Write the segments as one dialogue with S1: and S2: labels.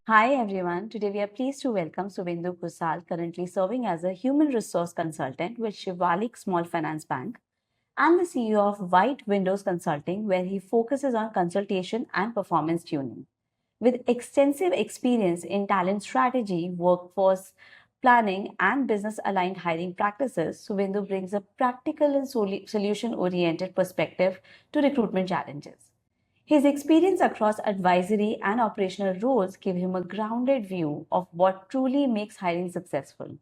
S1: Hi everyone. Today we are pleased to welcome Suvendu Ghoshal, currently serving as a human resource consultant with Shivalik Small Finance Bank and the CEO of White Windows Consulting, where he focuses on consultation and performance tuning. With extensive experience in talent strategy, workforce planning, and business aligned hiring practices, Suvendu brings a practical and solution oriented perspective to recruitment challenges. His experience across advisory and operational roles give him a grounded view of what truly makes hiring successful.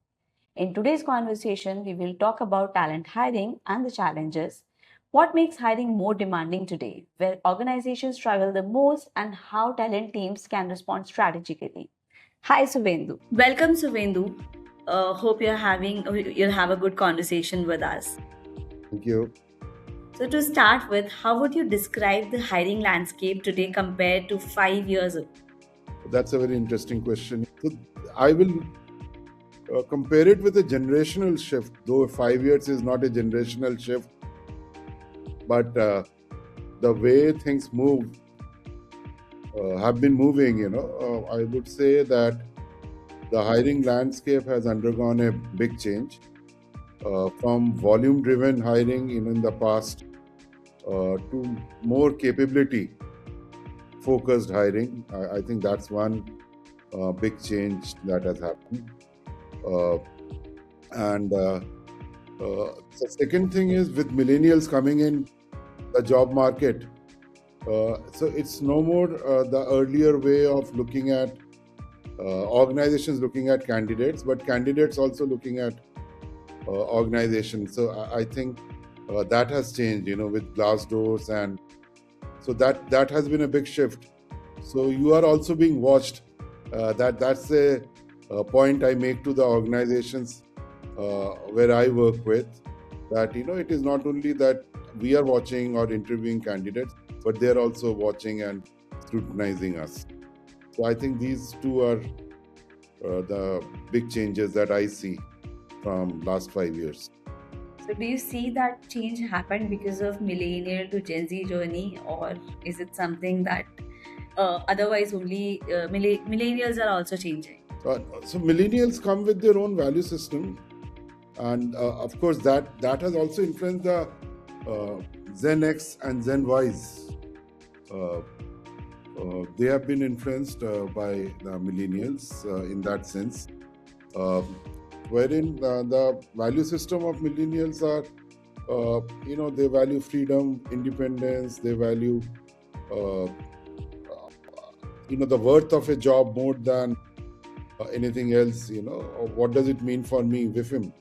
S1: In today's conversation, we will talk about talent hiring and the challenges, what makes hiring more demanding today, where organizations struggle the most, and how talent teams can respond strategically. Hi, Suvendu. Welcome, Suvendu. Hope you'll have a good conversation with us.
S2: Thank you.
S1: So, to start with, how would you describe the hiring landscape today compared to 5 years ago?
S2: That's a very interesting question. So I will compare it with a generational shift, though 5 years is not a generational shift, but the way things move have been moving. I would say that the hiring landscape has undergone a big change from volume-driven hiring in the past to more capability-focused hiring. I think that's one big change that has happened. Uh, and The second thing is with millennials coming in the job market. So it's no more the earlier way of looking at organizations looking at candidates, but candidates also looking at organizations. So I think that has changed, with Glassdoors, and so that has been a big shift. So you are also being watched. That's a point I make to the organizations where I work with, that it is not only that we are watching or interviewing candidates, but they are also watching and scrutinizing us. So I think these two are the big changes that I see from last 5 years.
S1: So, do you see that change happened because of millennial to Gen Z journey, or is it something that otherwise only millennials are also changing?
S2: So millennials come with their own value system, and of course that has also influenced the Gen X and Gen Ys. Uh, they have been influenced by the millennials in that sense, uh, wherein the value system of millennials are, they value freedom, independence, they value, uh, the worth of a job more than anything else. What does it mean for me with him?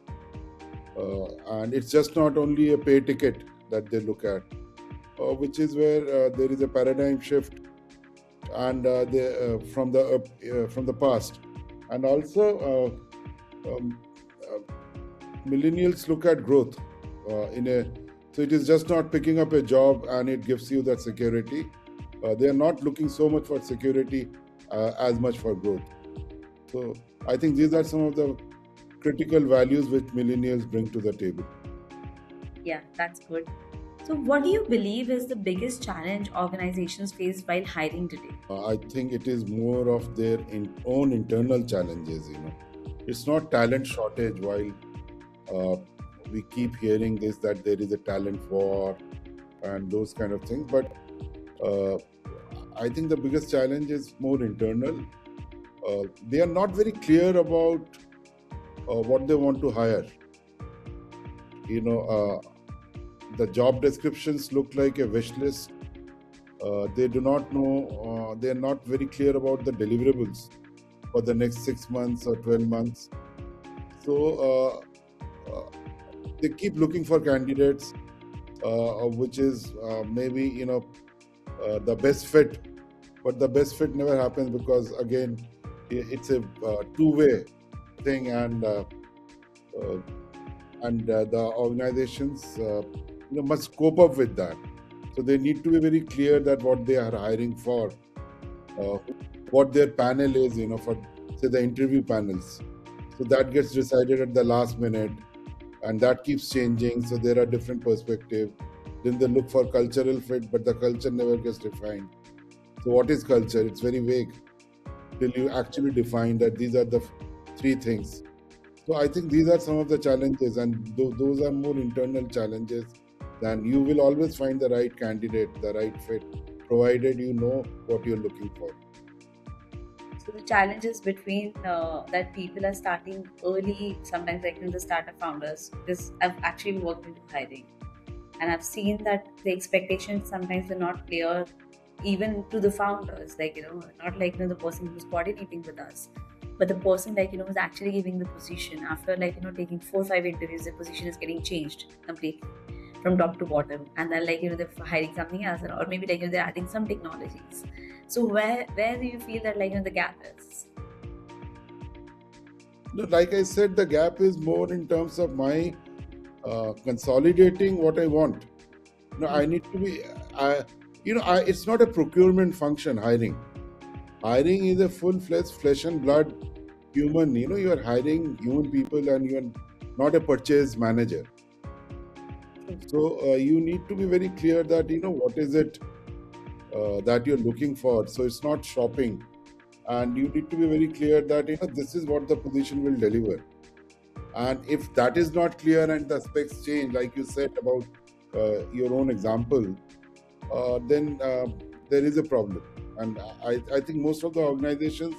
S2: And it's just not only a pay ticket that they look at, which is where there is a paradigm shift, and from the past, and also um, uh, millennials look at growth in a. So it is just not picking up a job and it gives you that security. They are not looking so much for security as much for growth. So I think these are some of the critical values which millennials bring to the table.
S1: Yeah, that's good. So, what do you believe is the biggest challenge organizations face while hiring today?
S2: I think it is more of their own internal challenges. It's not talent shortage. While uh, we keep hearing this, that there is a talent war and those kind of things, but uh, I think the biggest challenge is more internal. They are not very clear about what they want to hire. You know, the job descriptions look like a wish list. They do not know. They are not very clear about the deliverables for the next 6 months or 12 months. So they keep looking for candidates, which is maybe the best fit, but the best fit never happens, because again it's a two-way thing, and the organizations must cope up with that. So they need to be very clear that what they are hiring for, uh, what their panel is, for say the interview panels. So that gets decided at the last minute, and that keeps changing. So there are different perspectives. Then they look for cultural fit, but the culture never gets defined. So what is culture? It's very vague. till you actually define that these are the three things. So I think these are some of the challenges, and those are more internal challenges. Than you will always find the right candidate, the right fit, provided you know what you're looking for.
S1: So the challenges between that people are starting early, sometimes like in the startup founders, because I've actually worked into hiring, and I've seen that the expectations sometimes are not clear even to the founders, like not like the person who's coordinating with us, but the person like who's actually giving the position. After like taking 4 or 5 interviews, the position is getting changed completely from top to bottom, and then like they're hiring something else, or maybe like they're adding some technologies. So where do you feel that like the gap is?
S2: No, like I said, the gap is more in terms of my consolidating what I want. I need to be, it's not a procurement function, hiring. Hiring is a full-fledged flesh and blood human. You are hiring human people and you are not a purchase manager. So you need to be very clear that, what is it that you're looking for. So it's not shopping. And you need to be very clear that, this is what the position will deliver. And if that is not clear and the specs change, like you said about your own example, then there is a problem. And I think most of the organizations,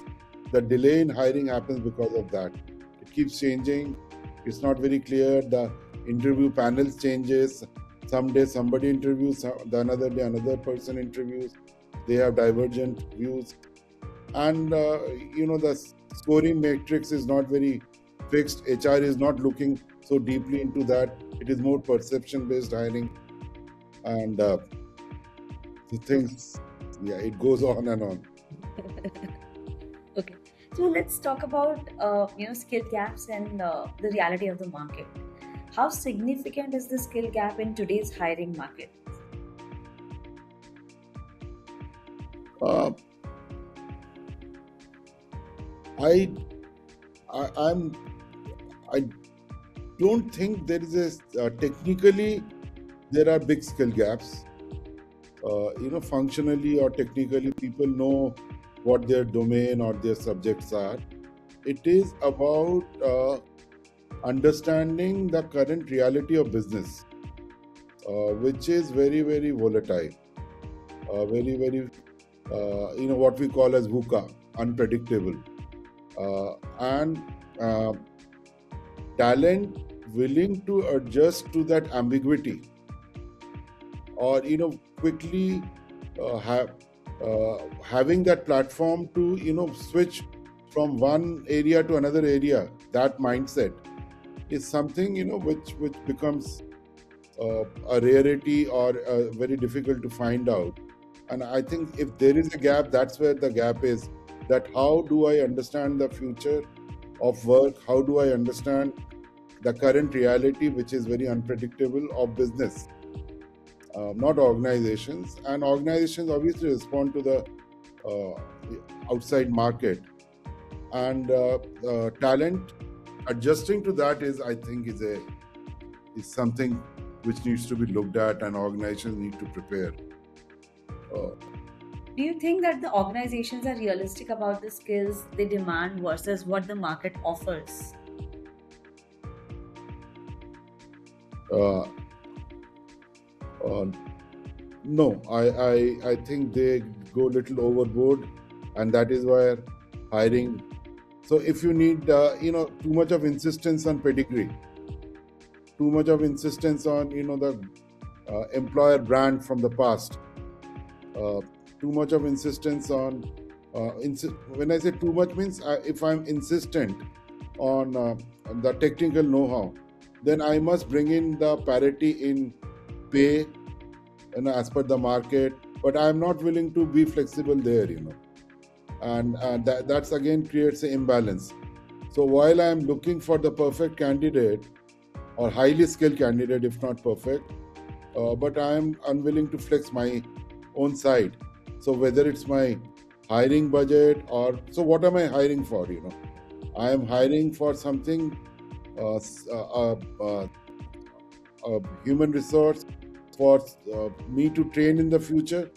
S2: the delay in hiring happens because of that. It keeps changing. It's not very clear. The interview panels changes. Some day somebody interviews, the another day another person interviews. They have divergent views. And, the scoring matrix is not very fixed. HR is not looking so deeply into that. It is more perception-based hiring. And the things, it goes on and on.
S1: Okay, so let's talk about skill gaps and the reality of the market. How significant is the skill gap in today's hiring market?
S2: Uh, I don't think there is a technically there are big skill gaps. Functionally or technically, people know what their domain or their subjects are. It is about understanding the current reality of business, which is very, very volatile, very, very, what we call as VUCA, unpredictable. And talent willing to adjust to that ambiguity, or quickly having that platform to switch from one area to another area. That mindset is something which becomes a rarity or very difficult to find out. And I think if there is a gap, that's where the gap is. That how do I understand the future of work? How do I understand the current reality, which is very unpredictable, of business? Not organizations. And organizations obviously respond to the outside market. And talent adjusting to that is, I think, is something which needs to be looked at, and organizations need to prepare.
S1: Do you think that the organizations are realistic about the skills they demand versus what the market offers?
S2: No, I think they go a little overboard, and that is why hiring. So if you need too much of insistence on pedigree, too much of insistence on the employer brand from the past, too much of insistence on when I say too much means if I'm insistent on the technical know-how, then I must bring in the parity in pay as per the market, but I'm not willing to be flexible there, and that's again creates an imbalance. So while I'm looking for the perfect candidate or highly skilled candidate, if not perfect, but I'm unwilling to flex my own side. So whether it's my hiring budget, or so what am I hiring for? I am hiring for something, a human resource for me to train in the future,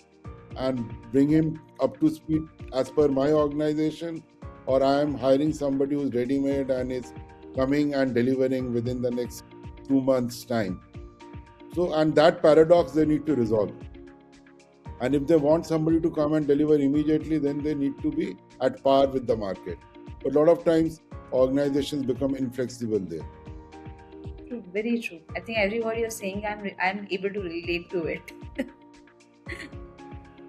S2: and bring him up to speed as per my organization, or I am hiring somebody who's ready-made and is coming and delivering within the next 2 months' time. So, and that paradox they need to resolve. And if they want somebody to come and deliver immediately, then they need to be at par with the market. But a lot of times, organizations become inflexible there.
S1: True, very true. I think everybody you're saying, I'm able to relate to it.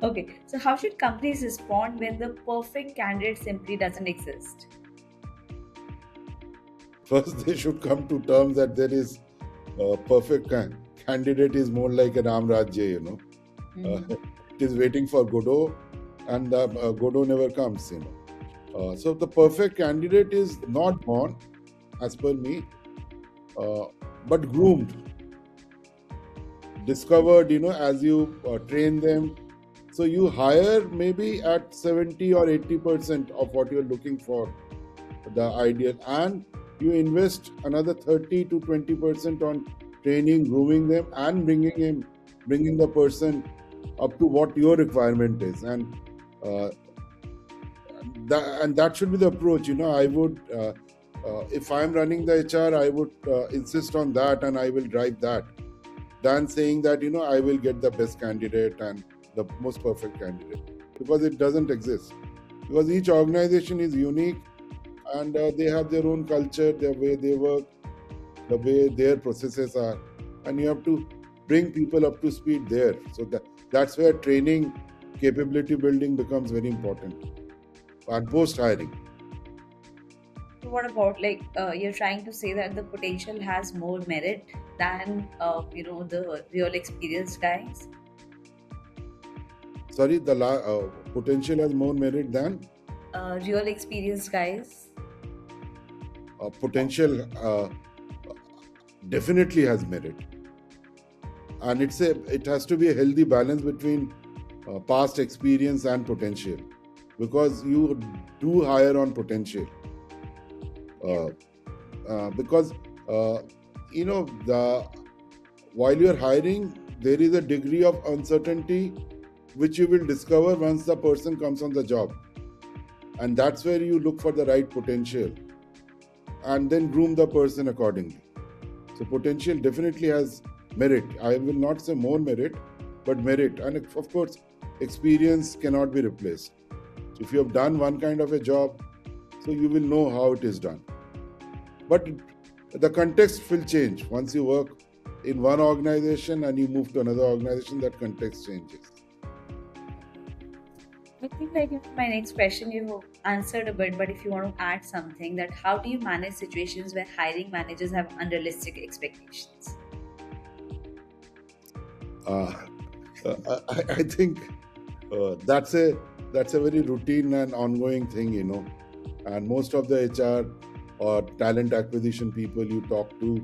S1: Okay, so how should companies respond when the perfect candidate simply doesn't exist?
S2: First, they should come to terms that there is a perfect candidate is more like an Ram Rajya, it is waiting for Godot, and the Godot never comes, So the perfect candidate is not born, as per me, but groomed, discovered, as you train them. So you hire maybe at 70 or 80% of what you're looking for, the ideal, and you invest another 30 to 20% on training, grooming them, and bringing the person up to what your requirement is, and that should be the approach. I would, if I'm running the HR, I would insist on that, and I will drive that, than saying that I will get the best candidate and the most perfect candidate, because it doesn't exist. Because each organization is unique, and they have their own culture, their way they work, the way their processes are, and you have to bring people up to speed there. So that's where training, capability building becomes very important, and post hiring.
S1: So what about, like, you're trying to say that the potential has more merit than the real experienced guys?
S2: Sorry, the potential has more merit than
S1: Real experienced guys.
S2: Potential definitely has merit, and it has to be a healthy balance between past experience and potential, because you do hire on potential, because while you're hiring, there is a degree of uncertainty which you will discover once the person comes on the job, and that's where you look for the right potential and then groom the person accordingly. So potential definitely has merit. I will not say more merit, but merit. And of course, experience cannot be replaced. So if you have done one kind of a job, so you will know how it is done. But the context will change. Once you work in one organization and you move to another organization, that context changes.
S1: I think, like, my next question you answered a bit, but if you want to add something, that how do you manage situations where hiring managers have unrealistic expectations?
S2: I think that's a very routine and ongoing thing, and most of the HR or talent acquisition people you talk to,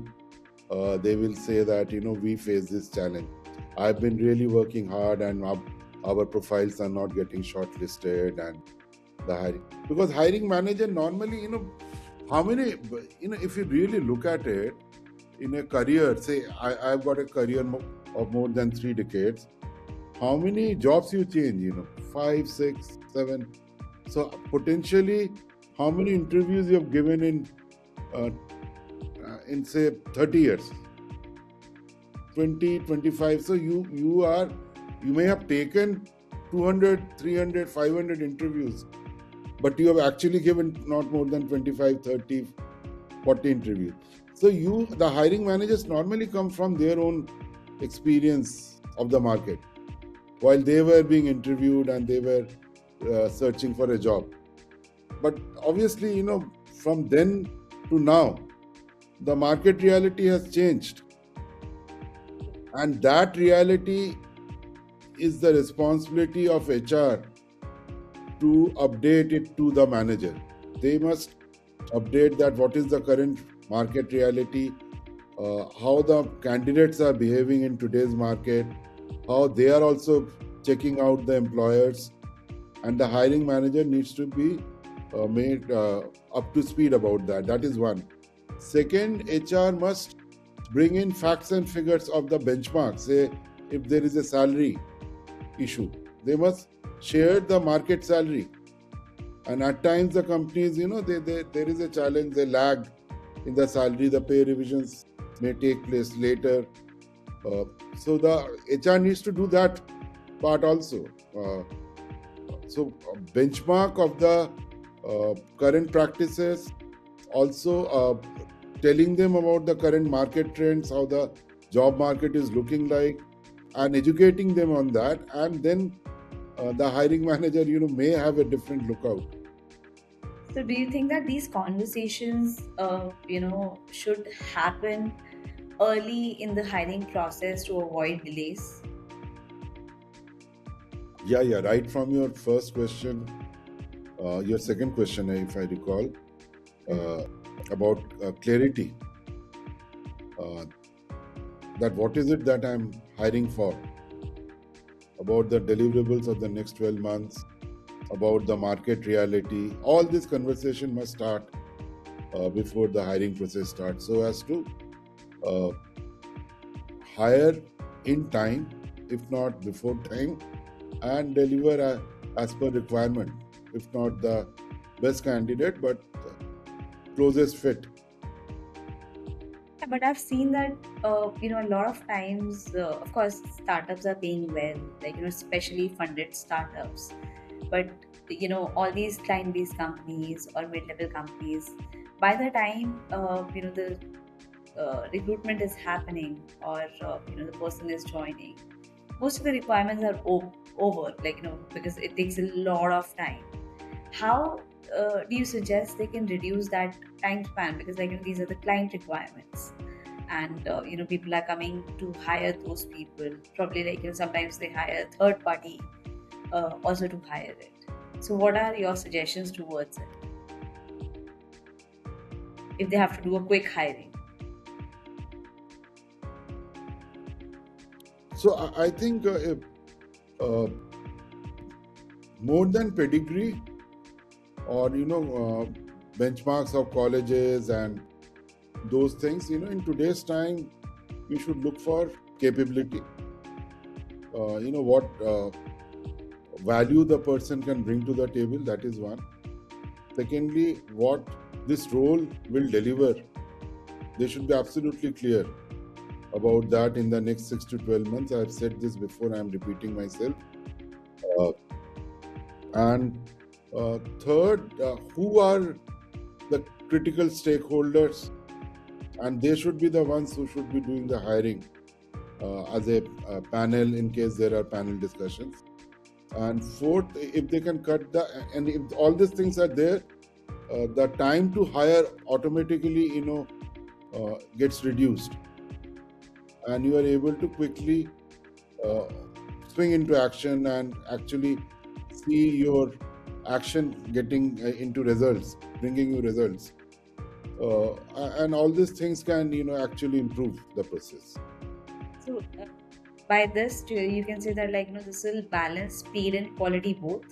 S2: they will say that we face this challenge. I've been really working hard, and our profiles are not getting shortlisted, and the hiring, because hiring manager normally, how many, if you really look at it in a career, say I've got a career of more than 3 decades, how many jobs you change, 5, 6, 7. So potentially, how many interviews you have given in say 30 years, 20, 25. So you may have taken 200, 300, 500 interviews, but you have actually given not more than 25, 30, 40 interviews. So the hiring managers normally come from their own experience of the market while they were being interviewed and they were searching for a job. But obviously, from then to now, the market reality has changed. And that reality is the responsibility of HR to update it to the manager. They must update that what is the current market reality, how the candidates are behaving in today's market, how they are also checking out the employers, and the hiring manager needs to be made up to speed about that. That is one. Second, HR must bring in facts and figures of the benchmark. Say, if there is a salary issue, They must share the market salary. And at times the companies, there is a challenge, they lag in the salary, the pay revisions may take place later. So the HR needs to do that part also. So benchmark of the current practices, also telling them about the current market trends, how the job market is looking like, and educating them on that. And then the hiring manager, may have a different lookout.
S1: So, do you think that these conversations, should happen early in the hiring process to avoid delays?
S2: Yeah. Right from your first question, your second question, if I recall, about clarity. That what is it that I'm hiring for, about the deliverables of the next 12 months, about the market reality. All this conversation must start before the hiring process starts, so as to hire in time, if not before time, and deliver as per requirement, if not the best candidate, but closest fit.
S1: Yeah, but I've seen that, a lot of times, of course, startups are paying well, like, especially funded startups. But, all these client based companies or mid level companies, by the time, the recruitment is happening, or, the person is joining, most of the requirements are over, like, because it takes a lot of time. How do you suggest they can reduce that time span? Because, like, these are the client requirements, and people are coming to hire those people, probably, like, sometimes they hire a third party also to hire it. So what are your suggestions towards it if they have to do a quick hiring?
S2: So I think more than pedigree or benchmarks of colleges and those things, in today's time, you should look for capability. What value the person can bring to the table, that is one. Secondly, what this role will deliver. They should be absolutely clear about that in the next 6 to 12 months. I've said this before, I'm repeating myself. And third, who are the critical stakeholders, and they should be the ones who should be doing the hiring as a panel, in case there are panel discussions. And fourth, if they can and if all these things are there, the time to hire automatically gets reduced, and you are able to quickly swing into action and actually see your action getting into results, bringing you results. And all these things can actually improve the process.
S1: So by this, you can say that, like, this will balance speed and quality both.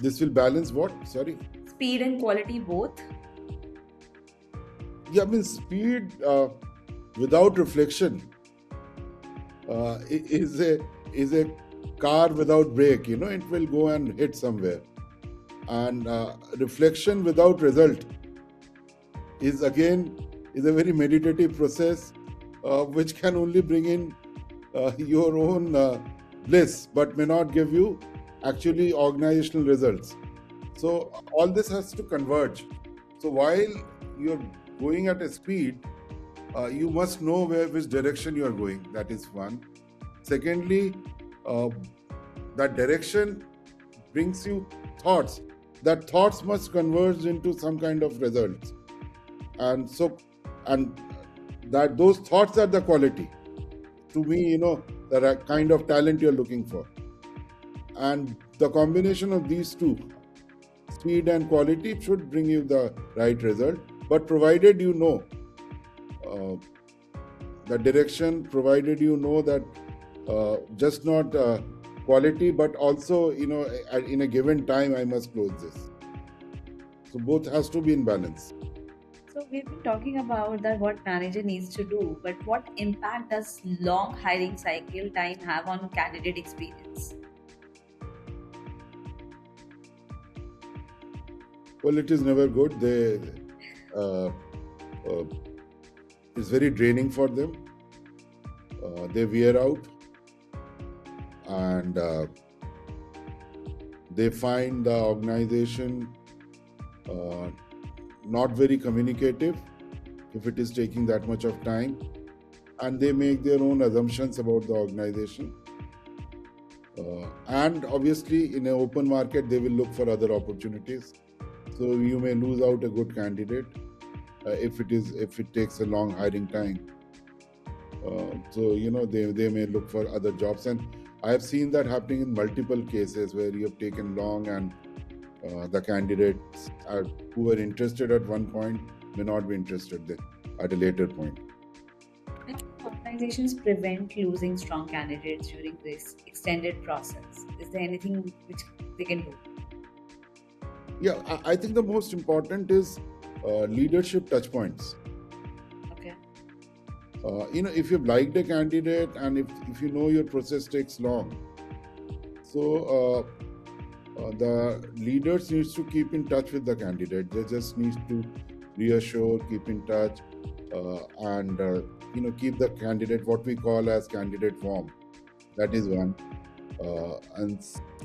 S2: This will balance what? Sorry?
S1: Speed and quality both.
S2: Yeah, I mean, speed without reflection is a car without brake. It will go and hit somewhere. And reflection without result is a very meditative process, which can only bring in your own bliss, but may not give you actually organizational results. So all this has to converge. So while you're going at a speed, you must know which direction you are going. That is one. Secondly, that direction brings you thoughts. That thoughts must converge into some kind of results. And that those thoughts are the quality. To me, the kind of talent you're looking for. And the combination of these two, speed and quality, should bring you the right result. But provided you know the direction, provided you know that just not quality, but also, in a given time, I must close this. So both has to be in balance.
S1: So we've been talking about that what manager needs to do, but what impact does long hiring cycle time have on candidate experience?
S2: Well, it is never good. Uh, uh, it's very draining for them. They wear out, and they find the organization uh, not very communicative if it is taking that much of time, and they make their own assumptions about the organization. And obviously, in an open market, they will look for other opportunities. So you may lose out a good candidate if it takes a long hiring time. So they may look for other jobs, and I have seen that happening in multiple cases where you have taken long, and the candidates who were interested at one point may not be interested then at a later point.
S1: How can organizations prevent losing strong candidates during this extended process? Is there anything which they can do?
S2: Yeah, I think the most important is leadership touch points.
S1: Okay.
S2: If you've liked a candidate, and if you know your process takes long, so the leaders needs to keep in touch with the candidate. They just need to reassure, keep in touch, and keep the candidate, what we call as candidate warm. That is one. And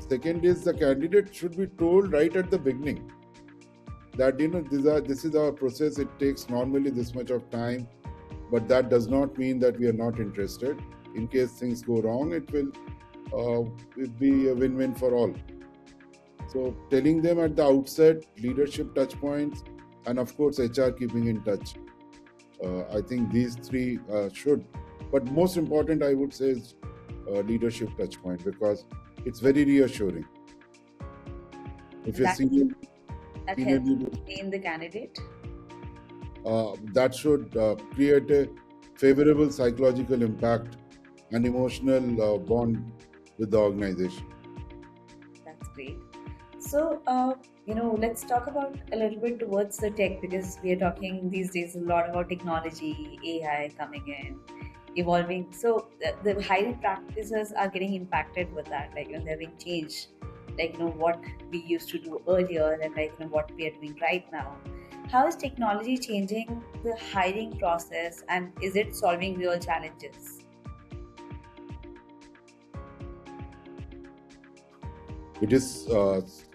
S2: second is, the candidate should be told right at the beginning that this is our process. It takes normally this much of time, but that does not mean that we are not interested. In case things go wrong, it will be a win-win for all. So telling them at the outset, leadership touch points, and of course HR keeping in touch. I think these three should, but most important I would say is leadership touch point, because it's very reassuring. If you're
S1: That
S2: senior
S1: helps
S2: leader,
S1: retain the candidate.
S2: that should create a favorable psychological impact and emotional bond with the organization.
S1: That's great. So, let's talk about a little bit towards the tech, because we are talking these days a lot about technology, AI coming in, evolving. So the hiring practices are getting impacted with that. Like, they're being changed. Like, what we used to do earlier, and like, what we are doing right now. How is technology changing the hiring process, and is it solving real challenges?
S2: It is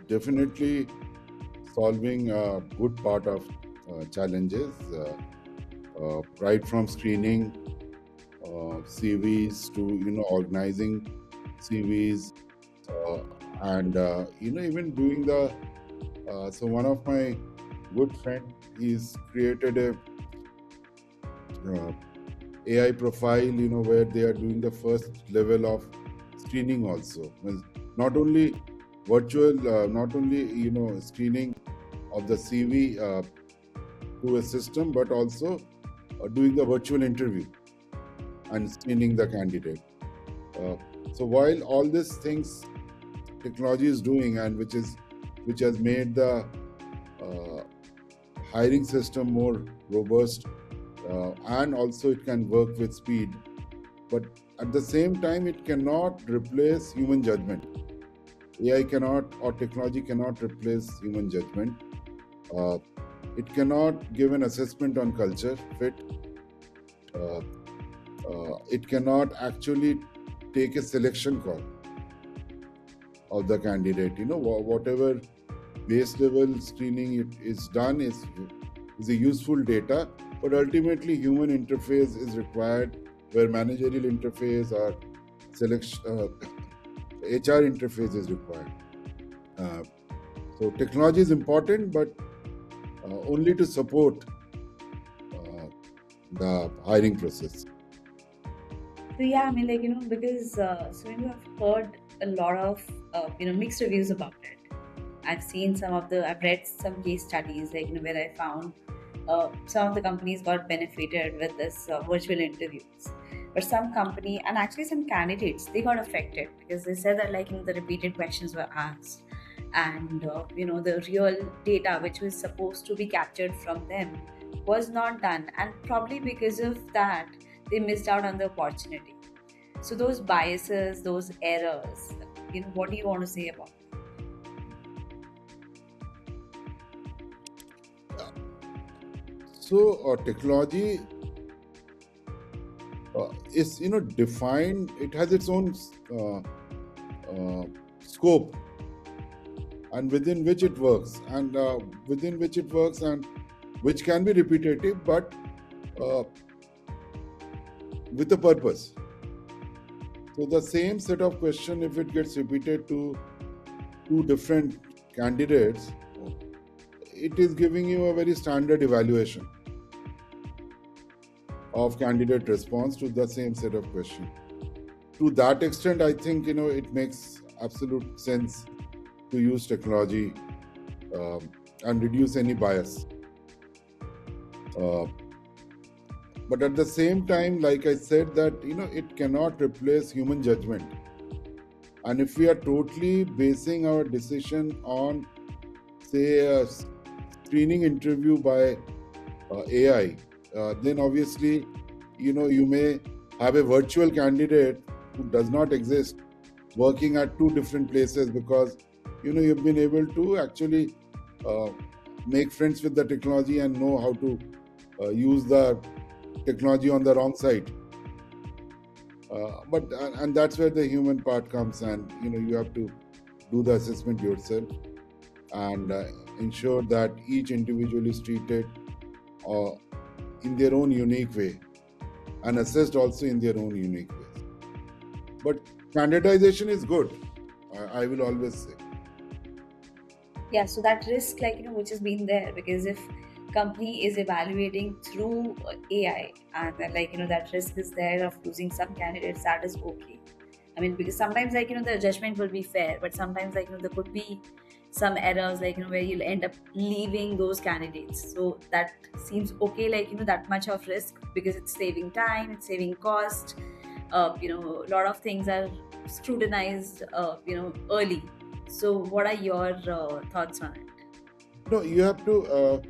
S2: definitely solving a good part of challenges, right from screening CVs to organizing CVs, uh, and even doing the. So one of my good friend, he's created a AI profile, where they are doing the first level of screening also. Means not only not only screening of the CV through a system, but also doing the virtual interview and screening the candidate. Uh, so while all these things technology is doing, and which has made the uh, hiring system more robust, and also it can work with speed, but at the same time it cannot replace human judgment. AI cannot, or technology cannot replace human judgment. uh, it cannot give an assessment on culture fit. uh, it cannot actually take a selection call of the candidate. Whatever base level screening it is done is a useful data, but ultimately human interface is required, where managerial interface or selection HR interface is required. Uh, so technology is important, but only to support the hiring process.
S1: So yeah, I mean, because so I've heard a lot of mixed reviews about it. I've read some case studies, where I found some of the companies got benefited with this virtual interviews, but some company, and actually some candidates, they got affected because they said that the repeated questions were asked, and the real data which was supposed to be captured from them was not done, and probably because of that they missed out on the opportunity. So those biases, those errors, what do you want to say about it?
S2: So technology is defined. It has its own scope, and within which it works, and which can be repetitive, but with a purpose. So the same set of question, if it gets repeated to two different candidates, it is giving you a very standard evaluation of candidate response to the same set of question. To that extent, I think it makes absolute sense to use technology and reduce any bias. But at the same time, like I said, that it cannot replace human judgment. And if we are totally basing our decision on, say, a screening interview by AI, then obviously, you may have a virtual candidate who does not exist working at two different places, because you've been able to actually make friends with the technology and know how to use the technology on the wrong side. But that's where the human part comes, and you have to do the assessment yourself and ensure that each individual is treated in their own unique way and assessed also in their own unique ways. But standardization is good, I will always say.
S1: Yeah, so that risk, which has been there, because if company is evaluating through AI, and then that risk is there of losing some candidates, that is okay. I mean, because sometimes the judgment will be fair, but sometimes there could be some errors, where you'll end up leaving those candidates. So that seems okay, that much of risk, because it's saving time, it's saving cost. A lot of things are scrutinized, early. So what are your thoughts on it?
S2: No, you have to,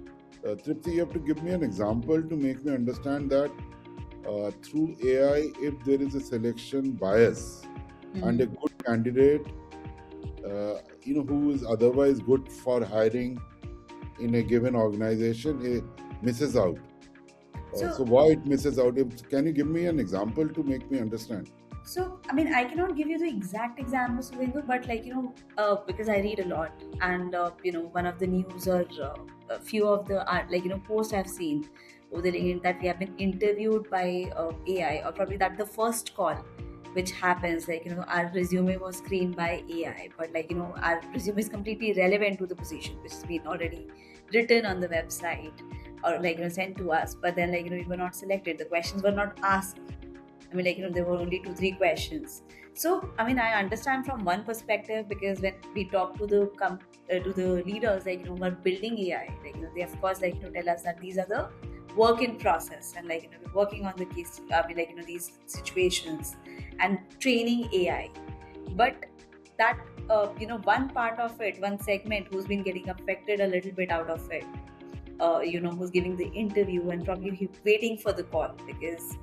S2: Tripti, you have to give me an example to make me understand that through AI, if there is a selection bias and a good candidate, who is otherwise good for hiring in a given organization, misses out. So why it misses out? Can you give me an example to make me understand?
S1: So, I mean, I cannot give you the exact example, Suvendu, but because I read a lot, and one of the news or a few of the posts I've seen over the LinkedIn, that we have been interviewed by AI, or probably that the first call which happens, our resume was screened by AI, but our resume is completely relevant to the position which has been already written on the website, or sent to us, but then we were not selected. The questions were not asked. I mean, there were only 2-3 questions. So, I mean, I understand from one perspective, because when we talk to the leaders, who are building AI, they of course, tell us that these are the work in process, and we're working on the case, these situations and training AI. But that, one part of it, one segment who's been getting affected a little bit out of it, who's giving the interview and probably waiting for the call, because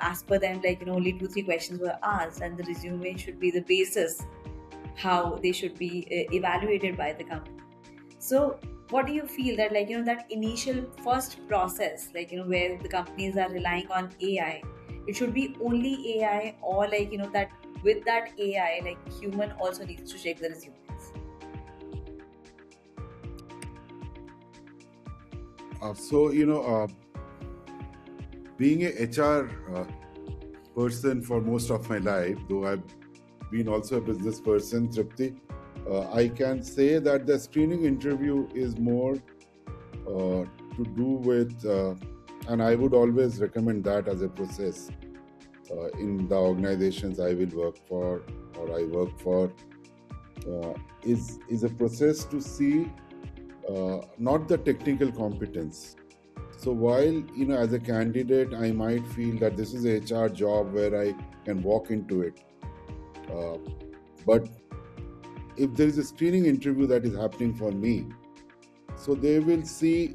S1: as per them, only 2-3 questions were asked, and the resume should be the basis how they should be evaluated by the company. So what do you feel that that initial first process, where the companies are relying on AI, it should be only AI, or that with that AI, human also needs to check the resumes?
S2: Being a HR person for most of my life, though I've been also a business person, Tripti, I can say that the screening interview is more to do with, and I would always recommend that as a process in the organizations I will work for or I work for, is a process to see not the technical competence. So while, as a candidate, I might feel that this is a HR job where I can walk into it. But if there is a screening interview that is happening for me, so they will see,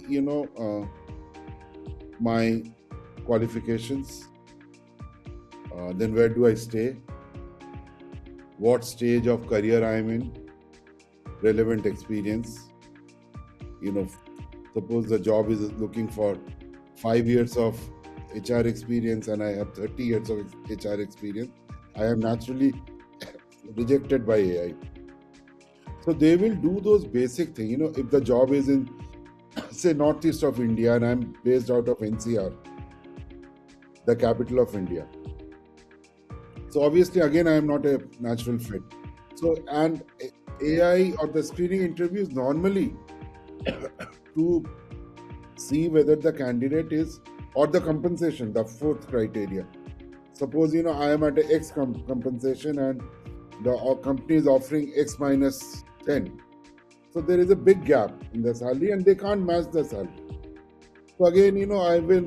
S2: my qualifications, then where do I stay, what stage of career I am in, relevant experience. Suppose the job is looking for 5 years of HR experience and I have 30 years of HR experience, I am naturally rejected by AI. So they will do those basic things. If the job is in, say, northeast of India and I'm based out of NCR, the capital of India. So obviously, again, I am not a natural fit. So, and AI or the screening interviews normally to see whether the candidate is, or the compensation, the fourth criteria. Suppose, I am at a X compensation and the company is offering X minus 10. So there is a big gap in the salary and they can't match the salary. So again,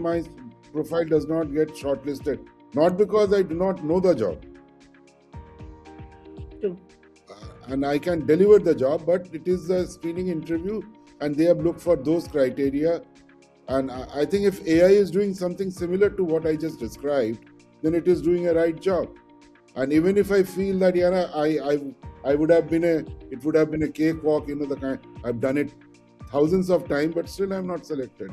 S2: my profile does not get shortlisted. Not because I do not know the job.
S1: True.
S2: And I can deliver the job, but it is a screening interview and they have looked for those criteria. And I think if AI is doing something similar to what I just described, then it is doing a right job. And even if I feel that, it would have been a cakewalk, the kind, I've done it thousands of times, but still I'm not selected.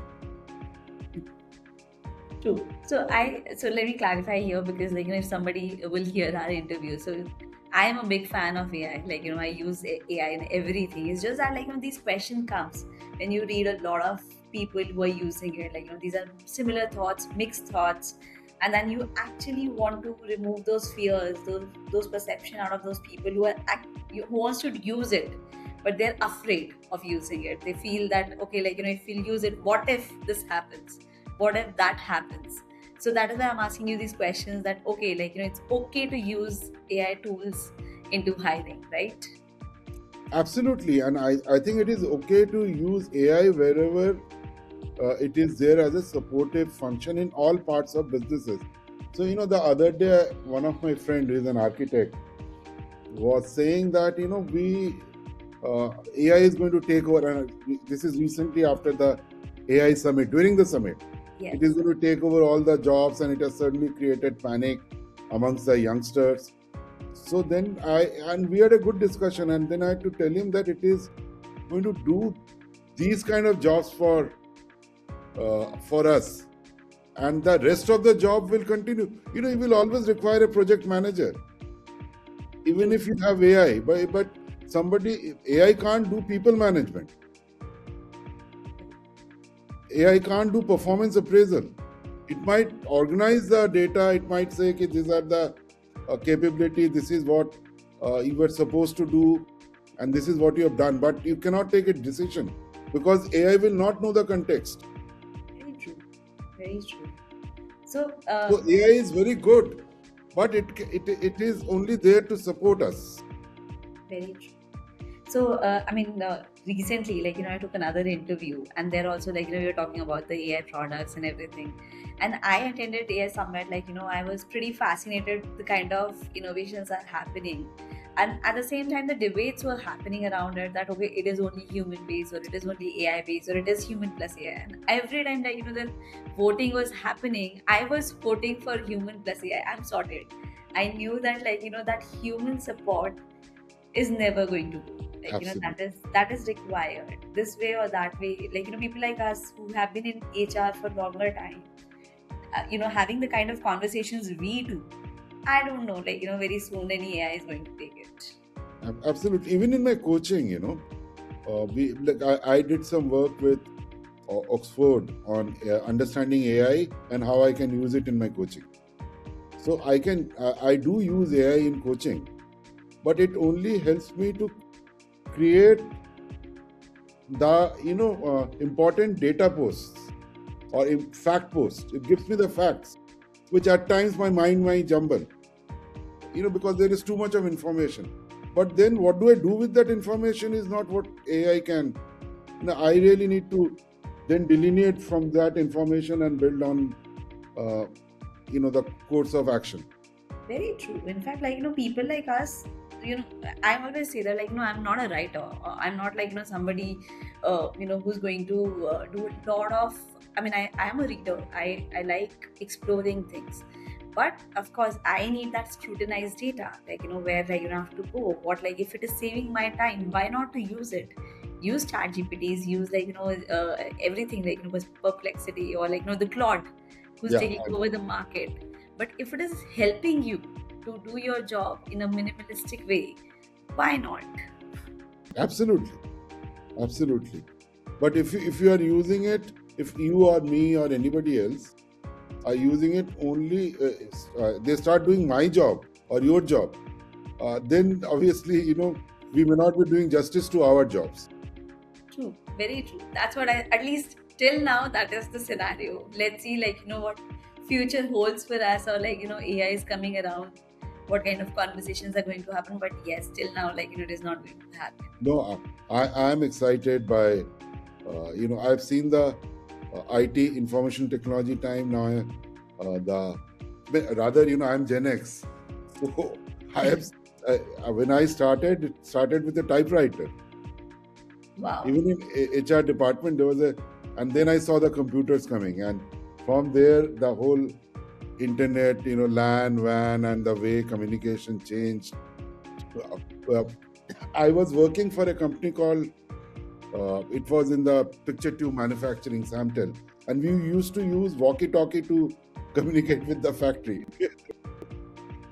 S1: True. So let me clarify here, because if somebody will hear our interview, so I am a big fan of AI. I use AI in everything. It's just that these question comes when you read a lot of people who are using it. These are similar thoughts, mixed thoughts, and then you actually want to remove those fears, those perception out of those people who wants to use it, but they're afraid of using it. They feel that if we'll use it, what if this happens? What if that happens? So that is why I'm asking you these questions, that it's okay to use AI tools into hiring, right?
S2: Absolutely. And I think it is okay to use AI wherever it is there as a supportive function in all parts of businesses. So, the other day, one of my friends who is an architect was saying that, AI is going to take over. And this is recently after the AI summit, during the summit.
S1: Yes.
S2: It is going to take over all the jobs, and it has certainly created panic amongst the youngsters. So then we had a good discussion, and then I had to tell him that it is going to do these kind of jobs for us, and the rest of the job will continue. You will always require a project manager, even if you have AI. But AI can't do people management. AI can't do performance appraisal. It might organize the data. It might say, okay, these are the capability. This is what you were supposed to do, and this is what you have done. But you cannot take a decision because AI will not know the context.
S1: Very true. Very true. So
S2: AI is very good, but it is only there to support us.
S1: Very true. So, recently, I took another interview, and there also, we were talking about the AI products and everything. And I attended AI Summit, I was pretty fascinated the kind of innovations are happening. And at the same time, the debates were happening around it that, okay, it is only human based, or it is only AI based, or it is human plus AI. And every time that, the voting was happening, I was voting for human plus AI. I'm sorted. I knew that, that human support is never going to go. That is required this way or that way. People like us who have been in HR for longer time, having the kind of conversations we do, I don't know, very soon any AI is going to take it.
S2: Absolutely. Even in my coaching, I did some work with Oxford on understanding AI and how I can use it in my coaching. So I do use AI in coaching, but it only helps me to create the important data posts or fact posts. It gives me the facts, which at times my mind might jumble, because there is too much of information. But then what do I do with that information is not what AI can. I really need to then delineate from that information and build on the course of action.
S1: Very true. In fact, people like us, I always say that, I'm not a writer. I'm not somebody, who's going to do a lot of. I mean, I am a reader. I like exploring things. But of course, I need that scrutinized data, where you don't have to go. What, if it is saving my time, why not to use it? Use chat GPTs, use everything, Perplexity, or the Claude, who's
S2: Yeah,
S1: taking over the market. But if it is helping you to do your job in a minimalistic way, why not?
S2: absolutely, absolutely. But if you are using it, if you or me or anybody else are using it only, they start doing my job or your job, then obviously, we may not be doing justice to our jobs.
S1: True, very true. That's what at least till now, that is the scenario. Let's see, what future holds for us, or AI is coming around. What kind of conversations are going to happen? But yes, till now, it is not going to happen.
S2: No, I am excited by, I've seen the IT information technology time now. Rather, I'm Gen X, so I have. When I started, it started with a typewriter.
S1: Wow.
S2: Even in HR department, there was and then I saw the computers coming, and from there, the whole internet, LAN, WAN, and the way communication changed. I was working for a company called, it was in the picture tube manufacturing, Samtel, and we used to use walkie-talkie to communicate with the factory.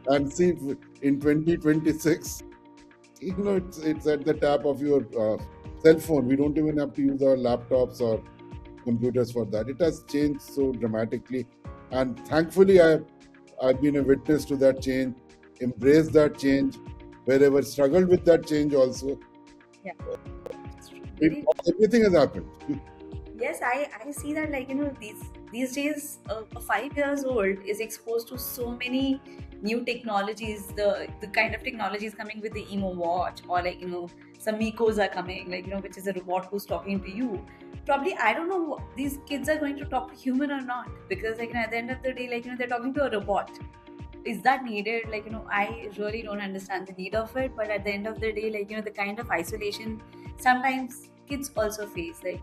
S2: And see, in 2026, it's at the tap of your cell phone. We don't even have to use our laptops or computers for that. It has changed so dramatically, and thankfully, I've been a witness to that change, embraced that change, wherever struggled with that change also.
S1: Yeah.
S2: Everything has happened.
S1: Yes, I see that, these days, a 5 years old is exposed to so many new technologies. The kind of technologies coming with the emo watch, or some Mikos are coming, which is a robot who's talking to you. Probably, I don't know, these kids are going to talk to human or not, because at the end of the day, they're talking to a robot. Is that needed? I really don't understand the need of it. But at the end of the day, the kind of isolation sometimes kids also face, I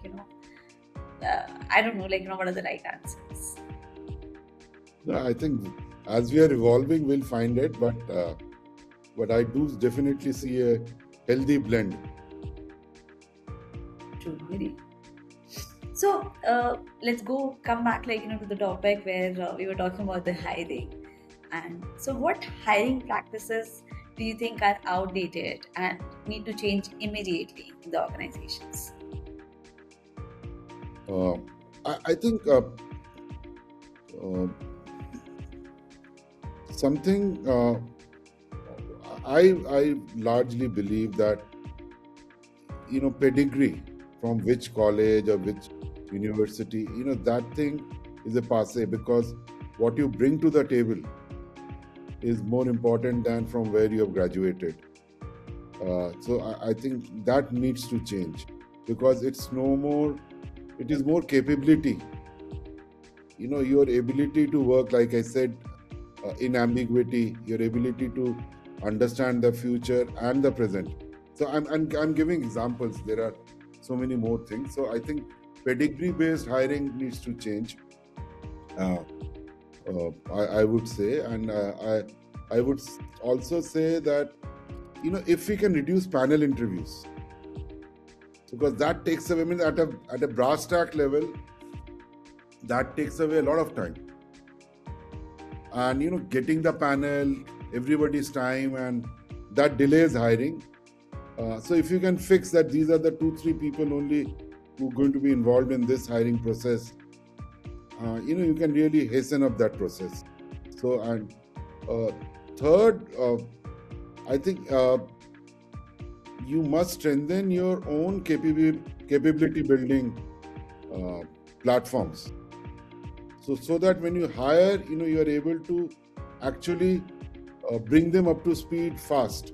S1: don't know, what are the right answers?
S2: I think as we are evolving, we'll find it, but I do definitely see a healthy blend.
S1: True, very. So let's come back, to the topic where we were talking about the hiring. And so, what hiring practices do you think are outdated and need to change immediately in the organizations?
S2: I think something I largely believe that pedigree from which college or which university, that thing is a passe, because what you bring to the table is more important than from where you have graduated. So I think that needs to change, because it's no more. It is more capability. Your ability to work, like I said, in ambiguity, your ability to understand the future and the present. So I'm giving examples. There are so many more things. So I think pedigree-based hiring needs to change. I would say, and I would also say that if we can reduce panel interviews, because that takes away, I mean, at a brass tack level, that takes away a lot of time. And getting the panel, everybody's time, and that delays hiring. So if you can fix that, these are the 2-3 people only who are going to be involved in this hiring process, you can really hasten up that process. So, and third, I think you must strengthen your own capability building platforms. So that when you hire, you are able to actually bring them up to speed fast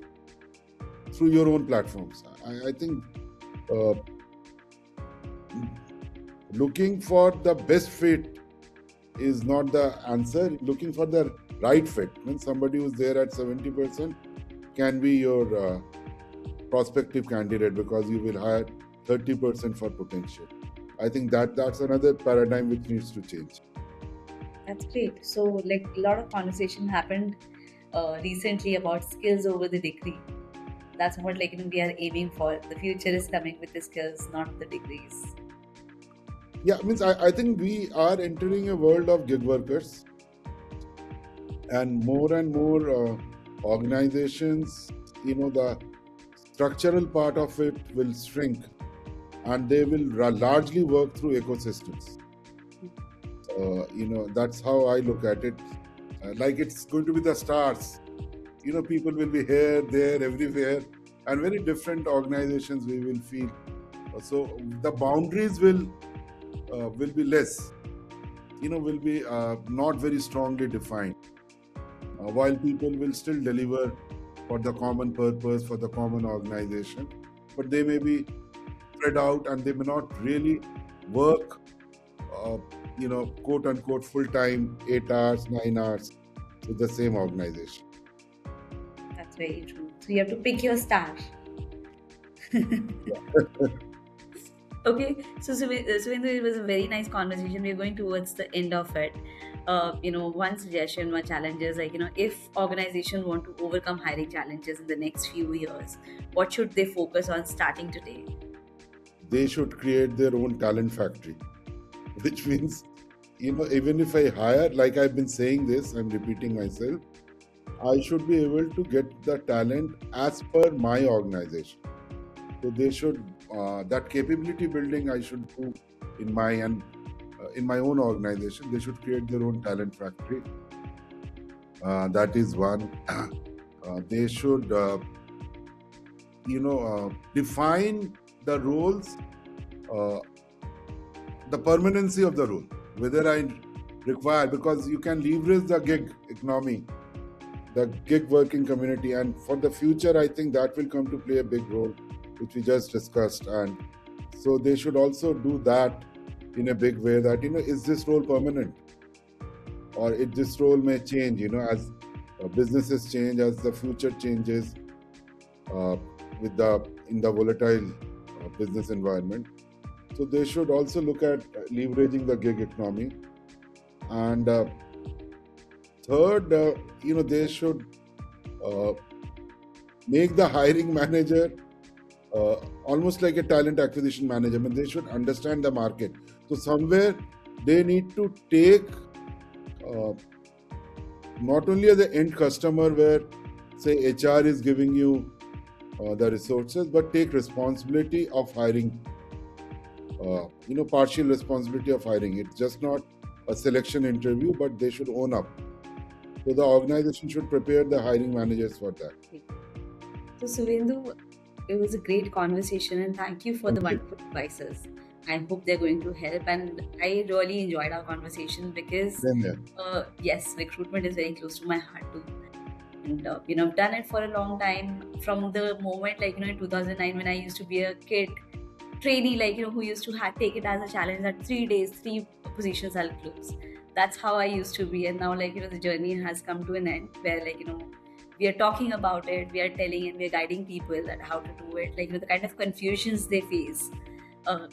S2: through your own platforms. I think looking for the best fit is not the answer. Looking for the right fit. When somebody who's there at 70% can be your prospective candidate, because you will hire 30% for potential. I think that's another paradigm which needs to change.
S1: That's great. So, like, a lot of conversation happened recently about skills over the degree. That's what, like, we are aiming for. The future is coming with the skills, not the degrees.
S2: Yeah, means I think we are entering a world of gig workers, and more organizations, the structural part of it will shrink, and they will largely work through ecosystems. That's how I look at it. Like it's going to be the stars. People will be here, there, everywhere, and very different organizations we will feel. So the boundaries will be less. Will be not very strongly defined. While people will still deliver for the common purpose, for the common organization, but they may be spread out and they may not really work, quote unquote, full time, 8 hours, 9 hours with the same organization.
S1: That's very true. So, you have to pick your star. Okay, so Suvendu, it was a very nice conversation. We're going towards the end of it. One suggestion, one challenge is like, if organization want to overcome hiring challenges in the next few years, what should they focus on starting today?
S2: They should create their own talent factory, which means, even if I hire, like I've been saying this, I'm repeating myself, I should be able to get the talent as per my organization. So they should, that capability building I should do in my own organization. They should create their own talent factory. That is one. They should, define the roles, the permanency of the role, whether I require, because you can leverage the gig economy, the gig working community, and for the future, I think that will come to play a big role, which we just discussed. And so they should also do that in a big way, that, is this role permanent, or if this role may change, as businesses change, as the future changes, in the volatile business environment. So they should also look at leveraging the gig economy. And third, they should make the hiring manager almost like a talent acquisition manager. I mean, they should understand the market. So somewhere they need to take, not only as an end customer where, say, HR is giving you the resources, but take responsibility of hiring, partial responsibility of hiring. It's just not a selection interview, but they should own up. So the organization should prepare the hiring managers for that.
S1: So, Suvendu, it was a great conversation, and thank you for the wonderful advices. I hope they're going to help, and I really enjoyed our conversation because, yes, recruitment is very close to my heart too. And I've done it for a long time, from the moment, like, in 2009, when I used to be a kid trainee, like, who used to take it as a challenge that 3 days, 3 positions I'll close. That's how I used to be. And now, like, the journey has come to an end where, like, we are talking about it, we are telling and we are guiding people that how to do it, like, the kind of confusions they face,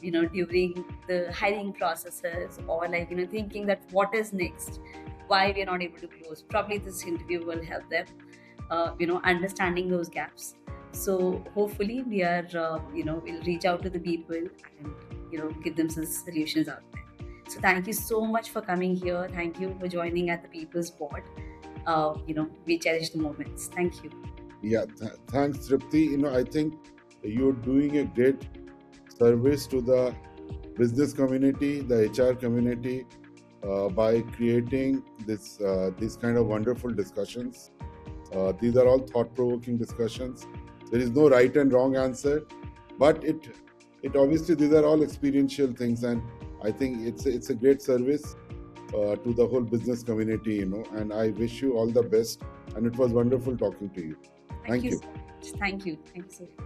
S1: during the hiring processes, or like, thinking that what is next, why we are not able to close. Probably this interview will help them, understanding those gaps. So hopefully we are, we'll reach out to the people and, give them some solutions out there. So thank you so much for coming here. Thank you for joining at the People's Board. We cherish the moments. Thank you.
S2: Yeah, thanks, Tripti. I think you're doing a great service to the business community, the HR community, by creating these kind of wonderful discussions. These are all thought-provoking discussions. There is no right and wrong answer, but it obviously, these are all experiential things, and I think it's a great service to the whole business community, and I wish you all the best, and it was wonderful talking to you. Thank you.
S1: So much. Thank you so much.